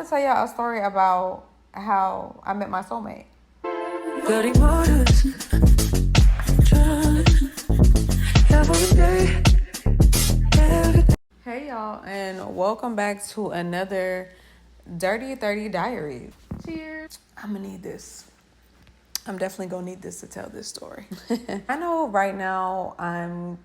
to tell y'all a story about how I met my soulmate. Hey y'all, and welcome back to another Dirty 30 Diary. Cheers. I'm gonna need this. I'm definitely gonna need this to tell this story. I know right now I'm,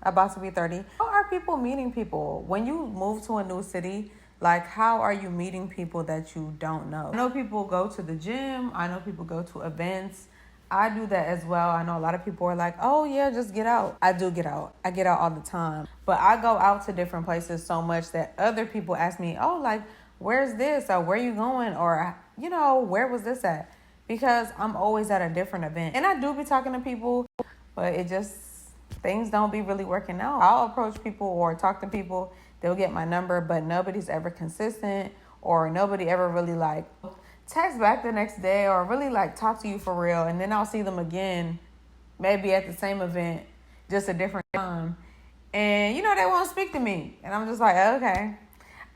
about to be 30. How are people meeting people? When you move to a new city, like, how are you meeting people that you don't know? I know people go to the gym. I know people go to events. I do that as well. I know a lot of people are like, oh yeah, just get out. I do get out. I get out all the time. But I go out to different places so much that other people ask me, oh, like, where's this? Or where you going? Or, where was this at? Because I'm always at a different event. And I do be talking to people, but things don't be really working out. I'll approach people or talk to people. They'll get my number, but nobody's ever consistent, or nobody ever really text back the next day or really talk to you for real. And then I'll see them again, maybe at the same event, just a different time. And, they won't speak to me. And I'm just like, okay.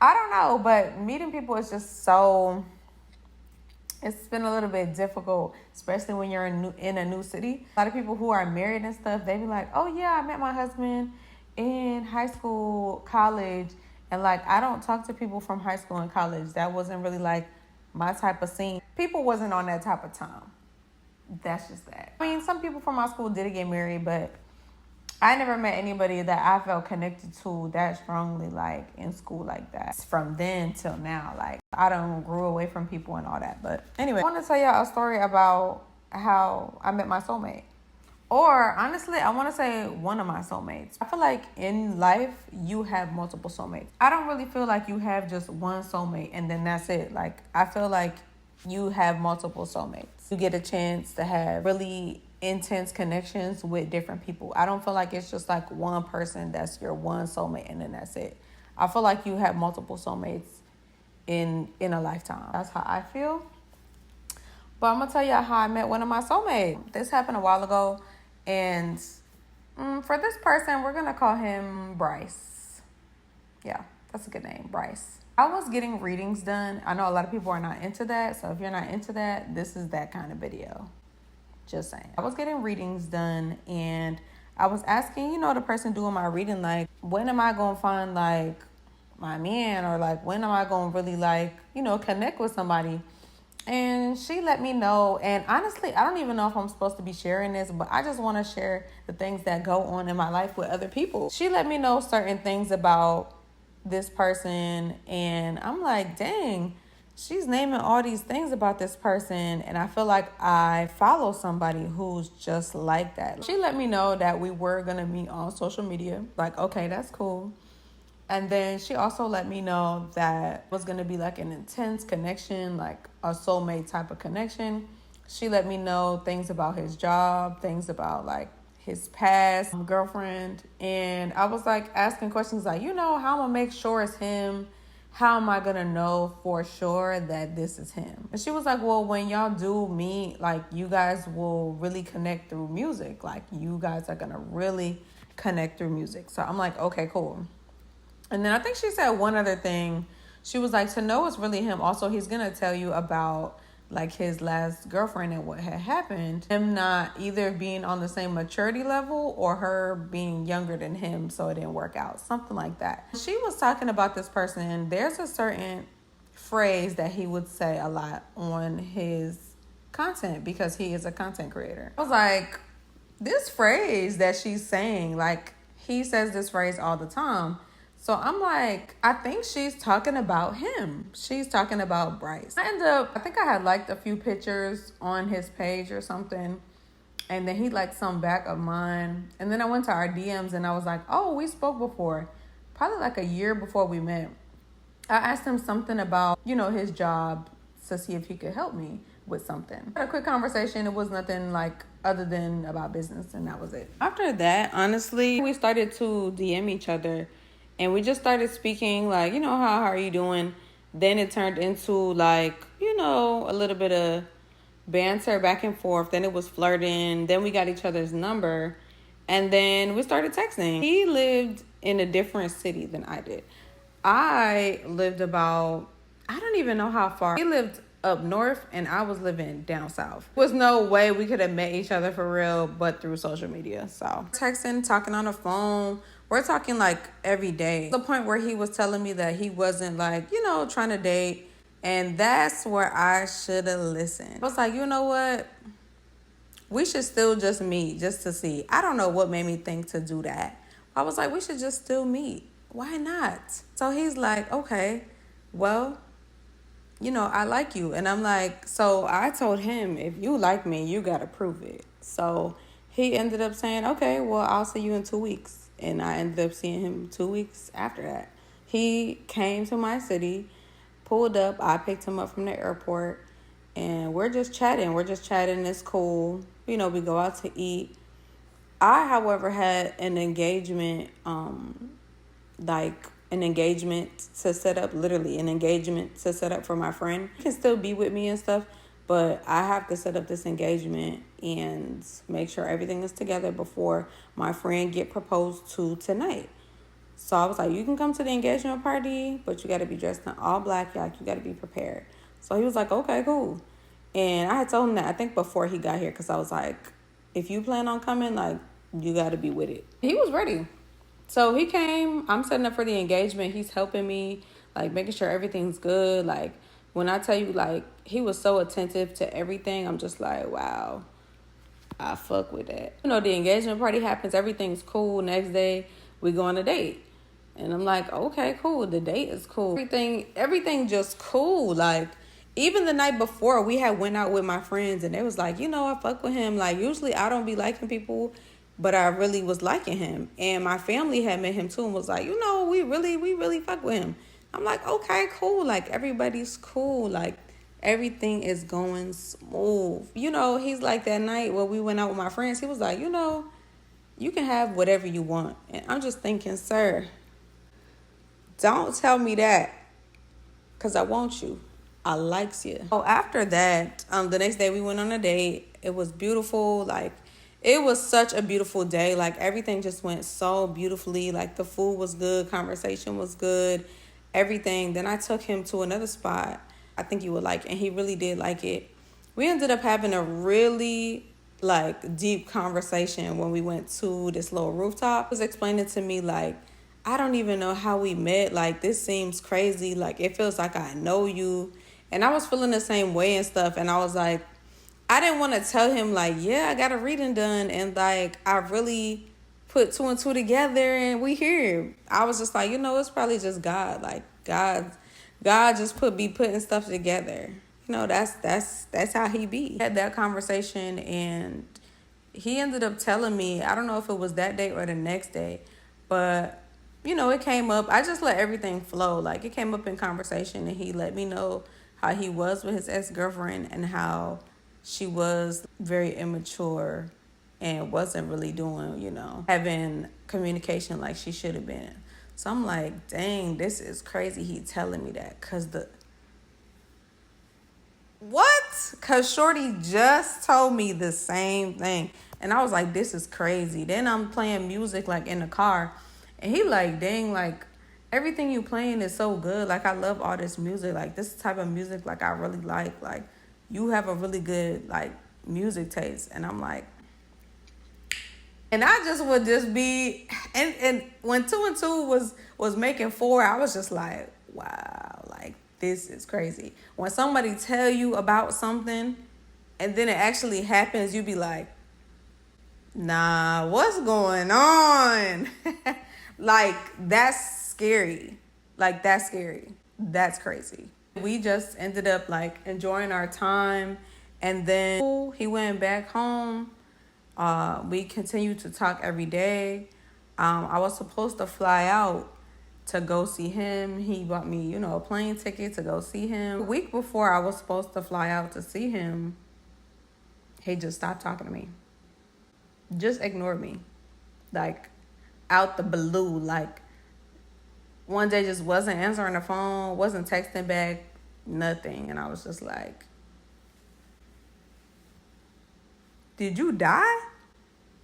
I don't know, but meeting people is just it's been a little bit difficult, especially when you're in a new city. A lot of people who are married and stuff, they be like, oh yeah, I met my husband in high school, college. And I don't talk to people from high school and college. That wasn't really my type of scene. People wasn't on that type of time. That's just that. I mean, some people from my school did get married, but I never met anybody that I felt connected to that strongly, in school like that. From then till now, I don't grew away from people and all that. But anyway, I want to tell y'all a story about how I met my soulmate. Or honestly, I want to say one of my soulmates. I feel like in life, you have multiple soulmates. I don't really feel like you have just one soulmate and then that's it. I feel like you have multiple soulmates. You get a chance to have really intense connections with different people. I don't feel like it's just one person that's your one soulmate and then that's it. I feel like you have multiple soulmates in a lifetime. That's how I feel. But I'm going to tell y'all how I met one of my soulmates. This happened a while ago. And for this person, we're going to call him Bryce. Yeah, that's a good name, Bryce. I was getting readings done. I know a lot of people are not into that. So if you're not into that, this is that kind of video. Just saying. I was getting readings done and I was asking, the person doing my reading, when am I going to find my man, or when am I going to really connect with somebody? And she let me know. And honestly, I don't even know if I'm supposed to be sharing this, but I just want to share the things that go on in my life with other people. She let me know certain things about this person. And I'm like, dang, she's naming all these things about this person. And I feel like I follow somebody who's just like that. She let me know that we were going to meet on social media. Okay, that's cool. And then she also let me know that it was going to be an intense connection, a soulmate type of connection. She let me know things about his job, things about his past girlfriend. And I was asking questions how am I going to make sure it's him? How am I going to know for sure that this is him? And she was like, well, when y'all do meet, you guys will really connect through music. You guys are going to really connect through music. So I'm like, okay, cool. And then I think she said one other thing. She was like, to know it's really him. Also, he's going to tell you about his last girlfriend and what had happened. Him not either being on the same maturity level or her being younger than him. So it didn't work out. Something like that. She was talking about this person. There's a certain phrase that he would say a lot on his content because he is a content creator. I was like, this phrase that she's saying, he says this phrase all the time. So I'm like, I think she's talking about him. She's talking about Bryce. I think I had liked a few pictures on his page or something. And then he liked some back of mine. And then I went to our DMs and I was like, oh, we spoke before. Probably a year before we met. I asked him something about, his job to see if he could help me with something. Had a quick conversation. It was nothing other than about business, and that was it. After that, honestly, we started to DM each other. And we just started speaking how are you doing? Then it turned into a little bit of banter back and forth. Then it was flirting. Then we got each other's number. And then we started texting. He lived in a different city than I did. I lived about I don't even know how far. He lived up north and I was living down south. There was no way we could have met each other for real but through social media. So texting, talking on the phone. We're talking like every day. The point where he was telling me that he wasn't like, trying to date. And that's where I should have listened. I was like, you know what? We should still just meet just to see. I don't know what made me think to do that. I was like, we should just still meet. Why not? So he's like, okay, well, I like you. And I'm like, so I told him, if you like me, you got to prove it. So he ended up saying, okay, well, I'll see you in 2 weeks. And I ended up seeing him 2 weeks after that. He came to my city, pulled up. I picked him up from the airport. And we're just chatting. It's cool. We go out to eat. I, however, had an engagement, to set up, literally an engagement to set up for my friend. He can still be with me and stuff, but I have to set up this engagement and make sure everything is together before my friend get proposed to tonight. So I was like, you can come to the engagement party, but you got to be dressed in all black. Like, you got to be prepared. So he was like, okay, cool. And I had told him that, I think, before he got here, because I was like, if you plan on coming, like, you got to be with it. He was ready. So he came. I'm setting up for the engagement. He's helping me, like, making sure everything's good. Like, when I tell you, like, he was so attentive to everything, I'm just like, wow, I fuck with that. The engagement party happens. Everything's cool. Next day, we go on a date. And I'm like, okay, cool. The date is cool. Everything just cool. Like, even the night before, we had went out with my friends, and they was like, I fuck with him. Like, usually I don't be liking people, but I really was liking him. And my family had met him too and was like, we really fuck with him. I'm like, okay, cool. Like, everybody's cool. Like, everything is going smooth. He's like, that night when we went out with my friends, he was like, you can have whatever you want. And I'm just thinking, sir, don't tell me that, because I want you. I likes you. So after that, the next day we went on a date. It was beautiful. Like, it was such a beautiful day. Like, everything just went so beautifully. Like, the food was good. Conversation was good. Everything. Then I took him to another spot I think you would like, and he really did like it. We ended up having a really, like, deep conversation when we went to this little rooftop. He was explaining to me, like, I don't even know how we met. Like, this seems crazy. Like, it feels like I know you. And I was feeling the same way and stuff. And I was like, I didn't want to tell him, like, yeah, I got a reading done. And, like, I really put 2 and 2 together and we here. I was just like, it's probably just God. Like, God just be putting stuff together. That's how he be. Had that conversation, and he ended up telling me, I don't know if it was that day or the next day, but it came up. I just let everything flow. Like, it came up in conversation, and he let me know how he was with his ex-girlfriend and how she was very immature and wasn't really doing, having communication like she should have been. So I'm like, dang, this is crazy. He telling me that, Because Shorty just told me the same thing. And I was like, this is crazy. Then I'm playing music, like, in the car. And he like, dang, like, everything you playing is so good. Like, I love all this music. Like, this type of music, like, I really like. Like, you have a really good, like, music taste. And I'm like, and I just would just be, and when 2 and 2 was making 4, I was just like, wow, like, this is crazy. When somebody tell you about something and then it actually happens, you be like, nah, what's going on? Like, that's scary. Like, that's scary. That's crazy. We just ended up, like, enjoying our time. And then he went back home. We continued to talk every day. I was supposed to fly out to go see him. He bought me, a plane ticket to go see him. A week before I was supposed to fly out to see him, he just stopped talking to me. Just ignored me. Like, out the blue. Like, one day just wasn't answering the phone, wasn't texting back, nothing. And I was just like, did you die?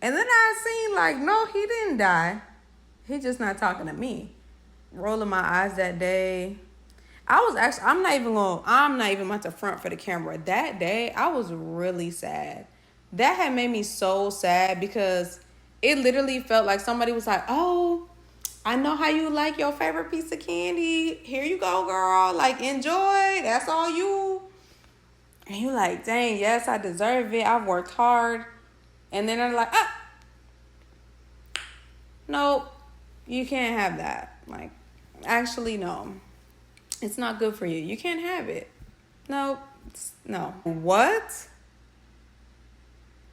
And then I seen, like, no, he didn't die. He just not talking to me. Rolling my eyes that day. I'm not even about to front for the camera. That day, I was really sad. That had made me so sad because it literally felt like somebody was like, oh, I know how you like your favorite piece of candy. Here you go, girl. Like, enjoy. That's all you. And you like, dang, yes, I deserve it. I've worked hard. And then they're like, nope, you can't have that. Like, actually, no. It's not good for you. You can't have it. Nope. No. What?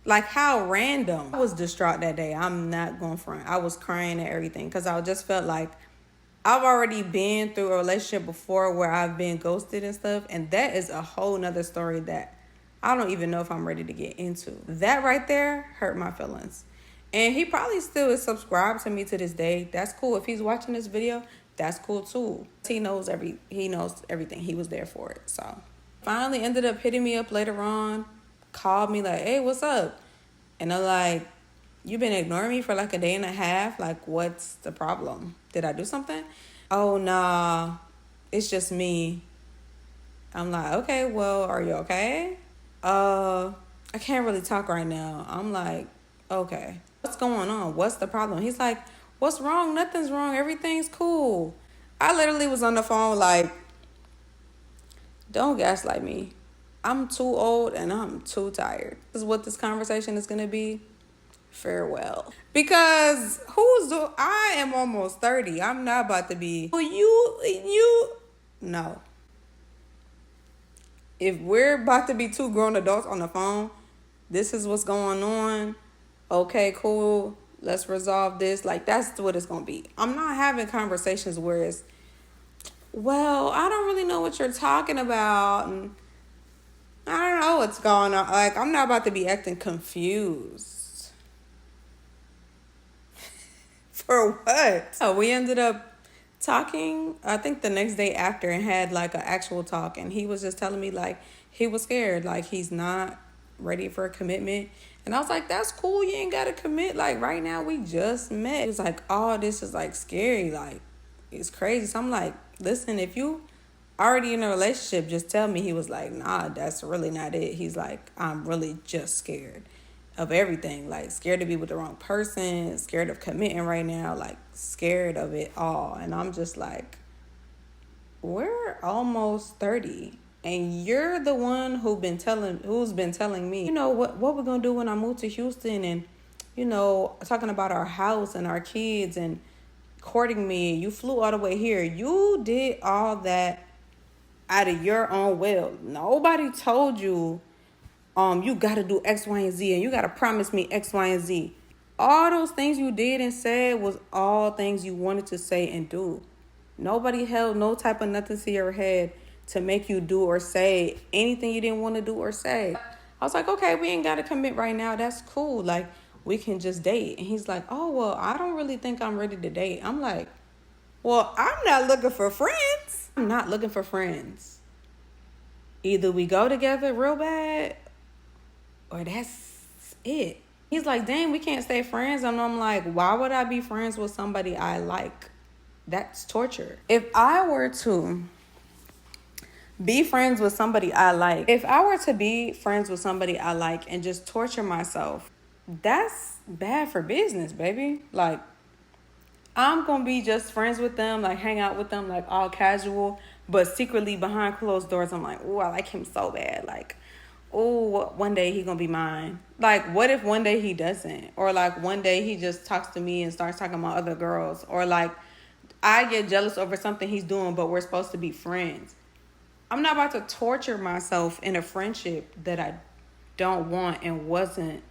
Like, how random. I was distraught that day. I'm not going front. I was crying at everything because I just felt like I've already been through a relationship before where I've been ghosted and stuff. And that is a whole nother story that I don't even know if I'm ready to get into. That right there hurt my feelings. And he probably still is subscribed to me to this day. That's cool. If he's watching this video, that's cool too. He knows everything. He was there for it. So finally ended up hitting me up later on, called me like, hey, what's up? And I'm like, you been ignoring me for like a day and a half? Like, what's the problem? Did I do something? Oh, nah, it's just me. I'm like, okay, well, are you okay? I can't really talk right now. I'm like, okay, what's going on? What's the problem? He's like, what's wrong? Nothing's wrong. Everything's cool. I literally was on the phone like, don't gaslight me. I'm too old and I'm too tired. This is what this conversation is going to be. Farewell. Because I am almost 30. I'm not about to be, no. If we're about to be two grown adults on the phone, this is what's going on. Okay, cool. Let's resolve this. Like, that's what it's going to be. I'm not having conversations where it's, well, I don't really know what you're talking about. And I don't know what's going on. Like, I'm not about to be acting confused. For what? So we ended up talking, I think the next day after, and had like an actual talk. And he was just telling me like he was scared. Like, he's not ready for a commitment. And I was like, that's cool. You ain't got to commit. Like, right now we just met. He was like, oh, this is like scary. Like, it's crazy. So I'm like, listen, if you already in a relationship, just tell me. He was like, nah, that's really not it. He's like, I'm really just scared of everything. Like, scared to be with the wrong person, scared of committing right now, like scared of it all. And I'm just like, we're almost 30. And you're the one who's been telling me, you know, what we're going to do when I move to Houston, and, you know, talking about our house and our kids and courting me. You flew all the way here. You did all that out of your own will. Nobody told you, you got to do X, Y, and Z, and you got to promise me X, Y, and Z. All those things you did and said was all things you wanted to say and do. Nobody held no type of nothing to your head to make you do or say anything you didn't want to do or say. I was like, okay, we ain't got to commit right now. That's cool. Like, we can just date. And he's like, oh, well, I don't really think I'm ready to date. I'm like, well, I'm not looking for friends. I'm not looking for friends. Either we go together real bad or that's it. He's like, dang, we can't stay friends. And I'm like, why would I be friends with somebody I like? That's torture. If I were to be friends with somebody I like, and just torture myself, that's bad for business, baby. Like, I'm going to be just friends with them, like hang out with them, like all casual, but secretly behind closed doors, I'm like, oh, I like him so bad. Like, oh, one day he going to be mine. Like, what if one day he doesn't? Or like one day he just talks to me and starts talking about other girls? Or like I get jealous over something he's doing, but we're supposed to be friends. I'm not about to torture myself in a friendship that I don't want and wasn't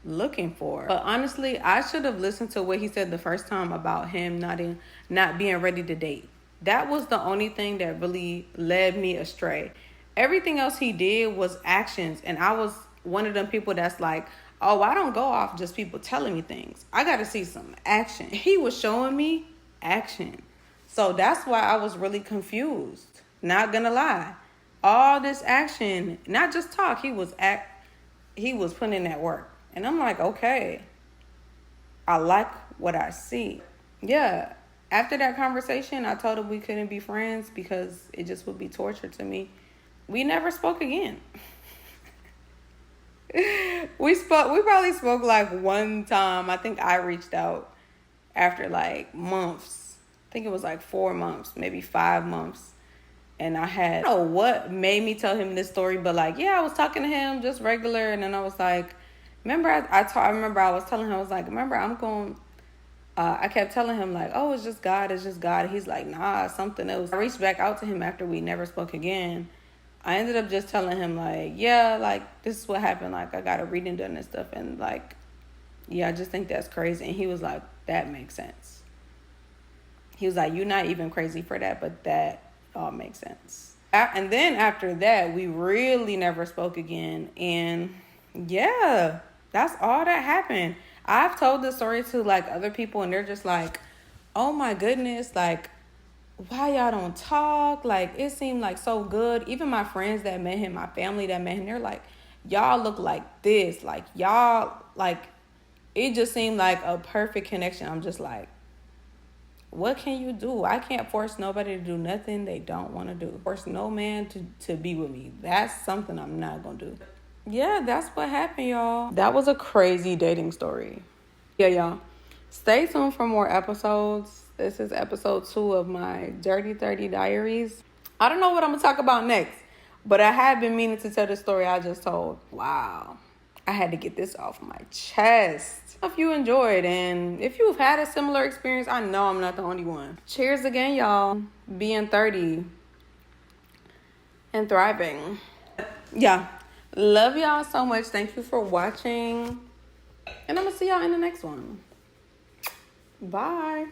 looking for. But honestly, I should have listened to what he said the first time about him not being ready to date. That was the only thing that really led me astray. Everything else he did was actions, and I was one of them people that's like, oh, I don't go off just people telling me things. I got to see some action. He was showing me action. So that's why I was really confused. Not gonna lie. All this action, not just talk, he was putting in that work. And I'm like, okay, I like what I see. Yeah. after that conversation, I told him we couldn't be friends because it just would be torture to me. We never spoke again. We probably spoke like one time. I think I reached out after like months. I think it was like 4 months, maybe 5 months. And I don't know what made me tell him this story, but like, yeah, I was talking to him just regular. And then I was like, remember, I remember I was telling him, I was like, remember, I kept telling him like, oh, it's just God. It's just God. He's like, nah, something else. I reached back out to him after we never spoke again. I ended up just telling him like, yeah, like this is what happened. Like I got a reading done and stuff. And like, yeah, I just think that's crazy. And he was like, that makes sense. He was like, you're not even crazy for that, but that all makes sense. And then after that, we really never spoke again. And yeah, that's all that happened. I've told this story to like other people and they're just like, oh my goodness, like, why y'all don't talk? Like, it seemed like so good. Even my friends that met him, my family that met him, they're like, y'all look like this. Like, y'all, like, it just seemed like a perfect connection. I'm just like, what can you do? I can't force nobody to do nothing they don't want to do. Force no man to be with me. That's something I'm not going to do. Yeah, that's what happened, y'all. That was a crazy dating story. Yeah, y'all. Stay tuned for more episodes. This is episode 2 of my Dirty 30 Diaries. I don't know what I'm going to talk about next, but I have been meaning to tell the story I just told. Wow. I had to get this off my chest. If you enjoyed and if you've had a similar experience, I know I'm not the only one. Cheers again, y'all. Being 30 and thriving. Yeah. Love y'all so much. Thank you for watching. And I'm going to see y'all in the next one. Bye.